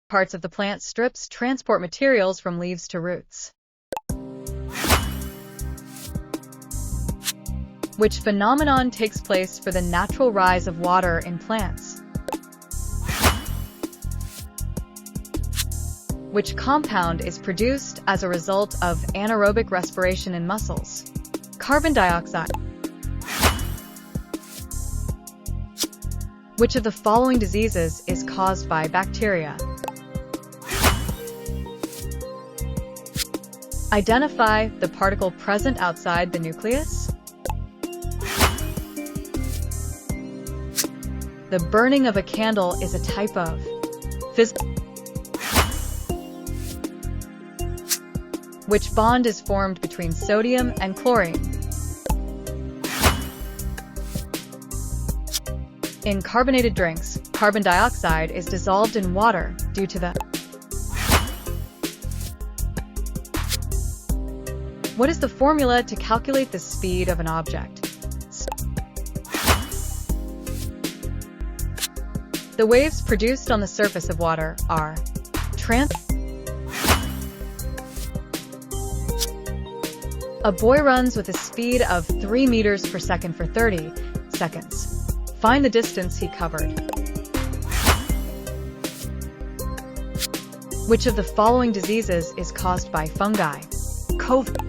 Parts of the plant strips transport materials from leaves to roots. Which phenomenon takes place for the natural rise of water in plants? Which compound is produced as a result of anaerobic respiration in mussels? Carbon dioxide. Which of the following diseases is caused by bacteria? Identify the particle present outside the nucleus. The burning of a candle is a type of physical. Which bond is formed between sodium and chlorine? In carbonated drinks, carbon dioxide is dissolved in water due to the. What is the formula to calculate the speed of an object? The waves produced on the surface of water are A boy runs with a speed of 3 meters per second for 30 seconds. Find the distance he covered. Which of the following diseases is caused by fungi? COVID.